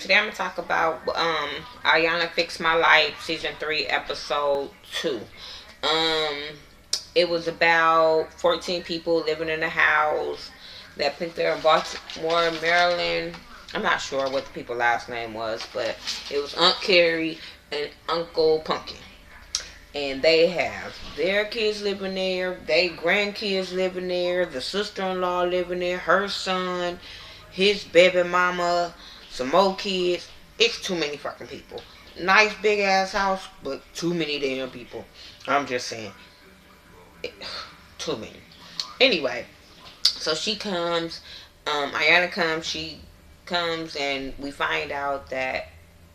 Today I'm gonna talk about Iyanla Fix My Life season 3 episode 2. Um it was about 14 people living in a house that picked there in Baltimore, Maryland. I'm not sure what the people's last name was, but it was Aunt Carrie and Uncle Pumpkin. And they have their kids living there, they grandkids living there, the sister-in-law living there, her son, his baby mama, some more kids. It's too many fucking people. Nice big ass house, but too many damn people. I'm just saying, too many. Anyway, so she comes, Ayana comes, she comes, and we find out that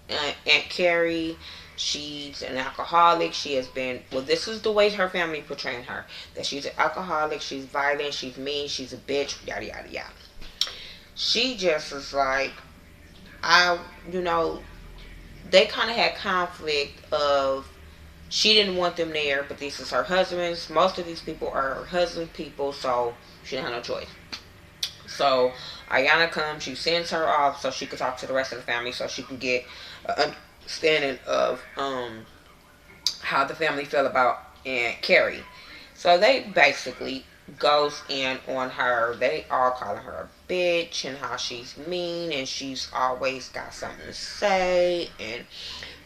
Aunt Carrie, she's an alcoholic. She has been, well, this is the way her family portraying her, that she's an alcoholic, she's violent, she's mean, she's a bitch, yada yada yada. She just is like, I, you know, they kind of had conflict of, she didn't want them there, but this is her husband's. Most of these people are her husband's people, so she didn't have no choice. So Ayana comes, she sends her off so she could talk to the rest of the family, so she can get an understanding of how the family feel about Aunt Carrie. So they basically goes in on her. They all calling her a bitch and how she's mean and she's always got something to say. And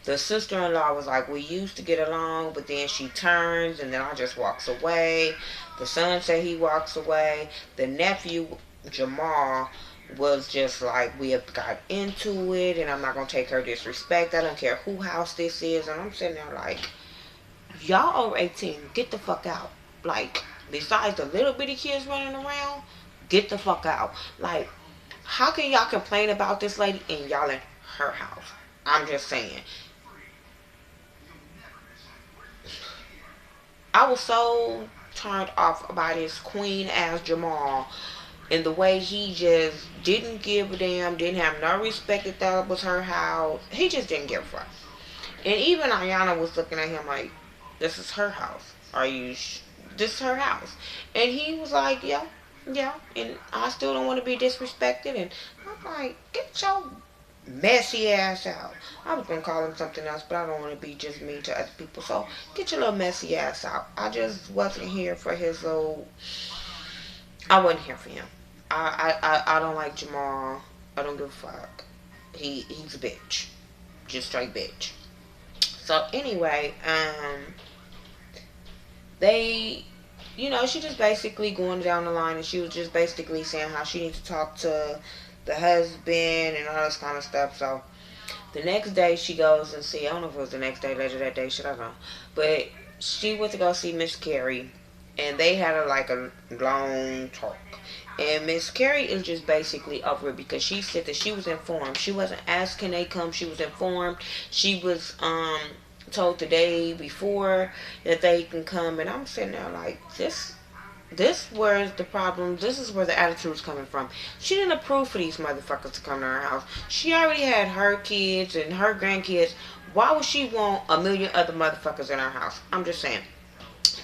the sister-in-law was like, we used to get along, but then she turns and then I just walks away. The son said he walks away. The nephew, Jamal, was just like, we have got into it and I'm not going to take her disrespect. I don't care who house this is. And I'm sitting there like, y'all over 18, get the fuck out. Like, besides the little bitty kids running around, get the fuck out. Like, how can y'all complain about this lady and y'all in her house? I'm just saying. I was so turned off by this queen ass Jamal and the way he just didn't give a damn, didn't have no respect that that was her house. He just didn't give a fuck. And even Ayana was looking at him like, this is her house. This is her house. And he was like, yeah, yeah. And I still don't want to be disrespected. And I'm like, get your messy ass out. I was going to call him something else, but I don't want to be just mean to other people. So get your little messy ass out. I just wasn't here for his little, I wasn't here for him. I don't like Jamal. I don't give a fuck. He's a bitch. Just straight bitch. So anyway, they, she just basically going down the line and she was just basically saying how she needs to talk to the husband and all this kind of stuff. So the next day she goes and see, I don't know if it was the next day, later that day, shit, I don't know. But she went to go see Miss Carrie and they had a long talk. And Miss Carrie is just basically over it because she said that she was informed. She wasn't asked can they come, she was informed. She was told the day before that they can come, and I'm sitting there like, this where's the problem, this is where the attitude's coming from. She didn't approve for these motherfuckers to come to her house. She already had her kids and her grandkids. Why would she want a million other motherfuckers in her house? I'm just saying.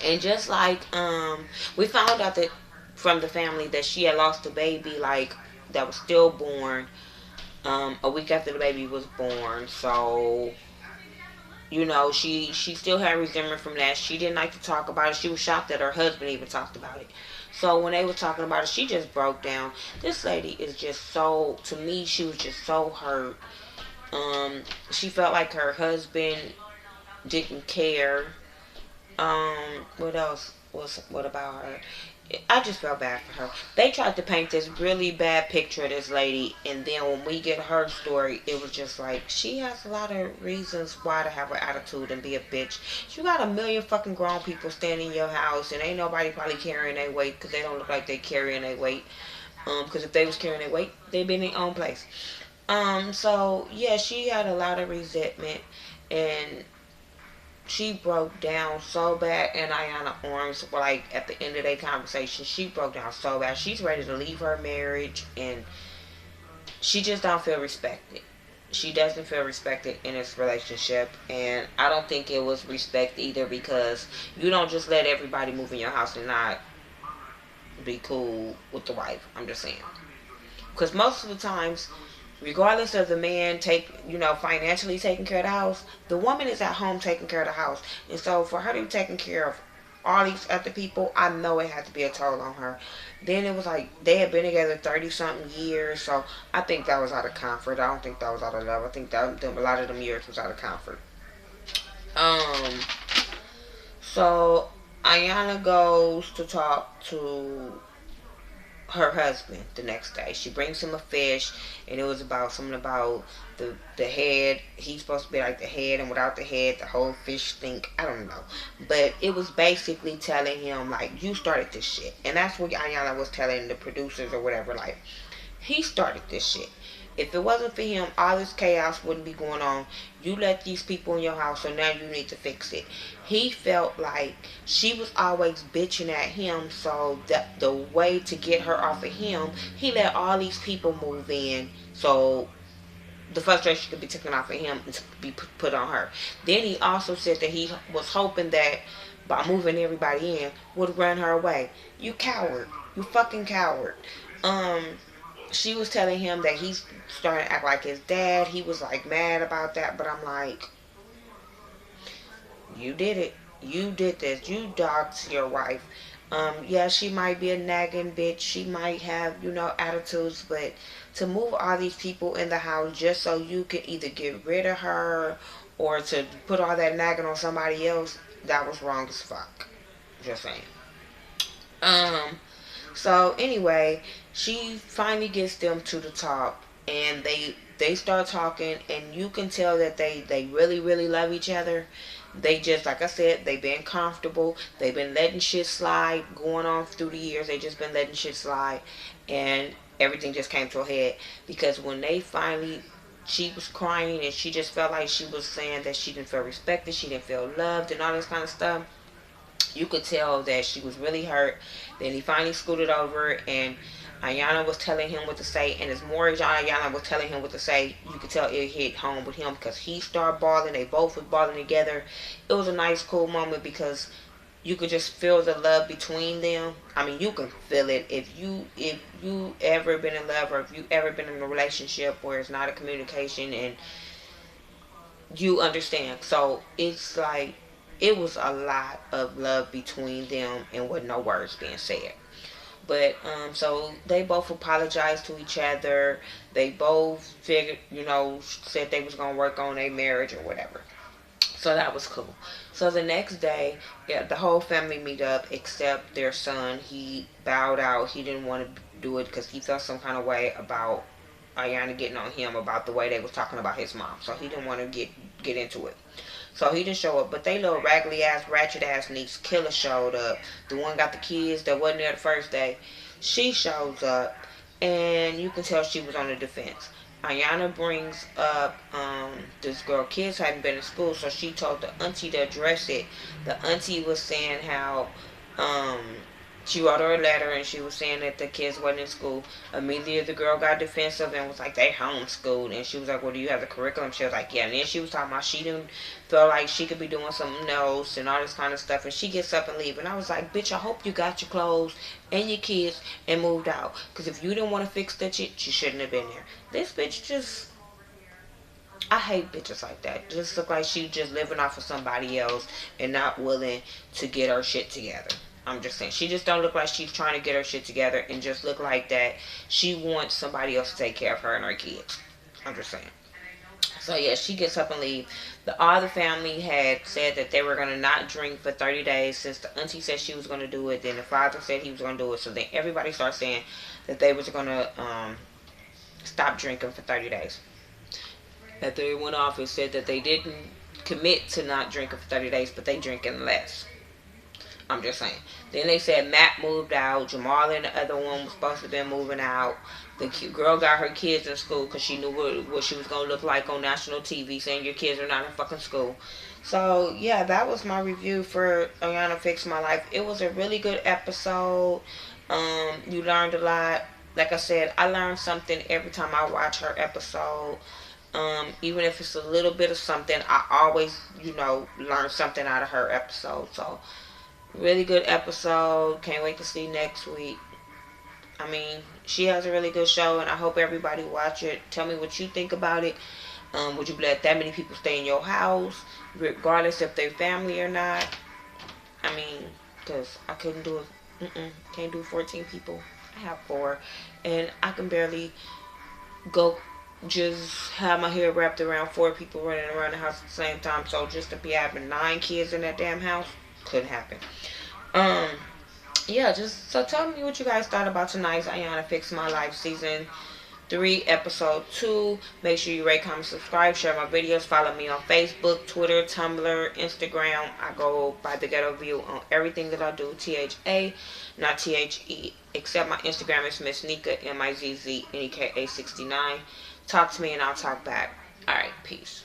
And just like we found out that from the family that she had lost a baby like that was stillborn a week after the baby was born. So she still had resentment from that. She didn't like to talk about it. She was shocked that her husband even talked about it. So when they were talking about it, she just broke down. This lady is just so, to me, she was just so hurt. She felt like her husband didn't care. What else what about her? I just felt bad for her. They tried to paint this really bad picture of this lady, and then when we get her story, it was just like, she has a lot of reasons why to have an attitude and be a bitch. You got a million fucking grown people standing in your house, and ain't nobody probably carrying their weight, because they don't look like they carrying their weight. Because if they was carrying their weight, they'd be in their own place. So, yeah, she had a lot of resentment, and she broke down so bad in Ayana arms. Like at the end of their conversation, she broke down so bad. She's ready to leave her marriage, and she just don't feel respected. She doesn't feel respected in this relationship, and I don't think it was respect either, because you don't just let everybody move in your house and not be cool with the wife. I'm just saying, because most of the times regardless of the man financially taking care of the house, the woman is at home taking care of the house. And so for her to be taking care of all these other people, I know it had to be a toll on her. Then it was like they had been together 30 something years, so I think that was out of comfort. I don't think that was out of love. I think that a lot of them years was out of comfort. Um, so Ayana goes to talk to her husband the next day. She brings him a fish, and it was about something about the head. He's supposed to be like the head, and without the head, the whole fish stink. I don't know, but it was basically telling him like you started this shit, and that's what Ayana was telling the producers or whatever. Like he started this shit. If it wasn't for him, all this chaos wouldn't be going on. You let these people in your house, so now you need to fix it. He felt like she was always bitching at him, so the way to get her off of him, he let all these people move in, so the frustration could be taken off of him and be put on her. Then he also said that he was hoping that by moving everybody in would run her away. You coward. You fucking coward. Um, she was telling him that he's starting to act like his dad. He was like mad about that, but I'm like, you did it. You did this. You dogged your wife. Yeah, she might be a nagging bitch. She might have, attitudes, but to move all these people in the house just so you could either get rid of her or to put all that nagging on somebody else, that was wrong as fuck. Just saying. Um, so anyway, she finally gets them to the top, and they start talking, and you can tell that they really really love each other. They just, like I said, they've been comfortable. They've been letting shit slide going on through the years. They just been letting shit slide, and everything just came to a head because when they finally, she was crying and she just felt like she was saying that she didn't feel respected, she didn't feel loved, and all this kind of stuff. You could tell that she was really hurt. Then he finally scooted over, and Ayana was telling him what to say, and as more as Ayana was telling him what to say, you could tell it hit home with him because he started bawling. They both was bawling together. It was a nice, cool moment because you could just feel the love between them. I mean, you can feel it if you ever been in love or if you ever been in a relationship where it's not a communication and you understand. So it's like it was a lot of love between them and with no words being said. But so they both apologized to each other. They both figured, said they was gonna work on their marriage or whatever. So that was cool. So the next day, yeah, the whole family meet up except their son. He bowed out. He didn't want to do it because he felt some kind of way about Ayana getting on him about the way they was talking about his mom. So he didn't want to get into it. So he didn't show up. But they little raggedy ass, ratchet ass niece, Killer, showed up. The one got the kids that wasn't there the first day. She shows up, and you can tell she was on the defense. Ayana brings up this girl. Kids hadn't been in school, so she told the auntie to address it. The auntie was saying how um, she wrote her a letter and she was saying that the kids wasn't in school. Immediately the girl got defensive and was like, they homeschooled. And she was like, well, do you have the curriculum? She was like, yeah. And then she was talking about she didn't feel like she could be doing something else and all this kind of stuff. And she gets up and leaves. And I was like, bitch, I hope you got your clothes and your kids and moved out. Because if you didn't want to fix that shit, you shouldn't have been there. This bitch just, I hate bitches like that. Just look like she just living off of somebody else and not willing to get her shit together. I'm just saying. She just don't look like she's trying to get her shit together and just look like that she wants somebody else to take care of her and her kids. I'm just saying. So yeah, she gets up and leave. The other family had said that they were gonna not drink for 30 days since the auntie said she was gonna do it. Then the father said he was gonna do it. So then everybody started saying that they was gonna stop drinking for 30 days. After they went off and said that they didn't commit to not drinking for 30 days, but they drinking less. I'm just saying. Then they said Matt moved out. Jamal and the other one was supposed to be moving out. The girl got her kids in school because she knew what she was going to look like on national TV, saying your kids are not in fucking school. So, yeah, that was my review for Ayana Fix My Life. It was a really good episode. You learned a lot. Like I said, I learned something every time I watch her episode. Even if it's a little bit of something, I always, learn something out of her episode. So, really good episode. Can't wait to see next week. I mean, she has a really good show, and I hope everybody watch it. Tell me what you think about it. Would you let that many people stay in your house, regardless if they're family or not? I mean, because I couldn't do it. Can't do 14 people. I have 4, and I can barely go just have my hair wrapped around 4 people running around the house at the same time. So just to be having 9 kids in that damn house couldn't happen. Um, yeah, just so tell me what you guys thought about tonight's Iyanla Fix My Life season 3, episode 2. Make sure you rate, comment, subscribe, share my videos. Follow me on Facebook, Twitter, Tumblr, Instagram. I go by The Ghetto View on everything that I do. THA, not THE. Except my Instagram is Miss Nika, MIZZNEKA69. Talk to me and I'll talk back. Alright, peace.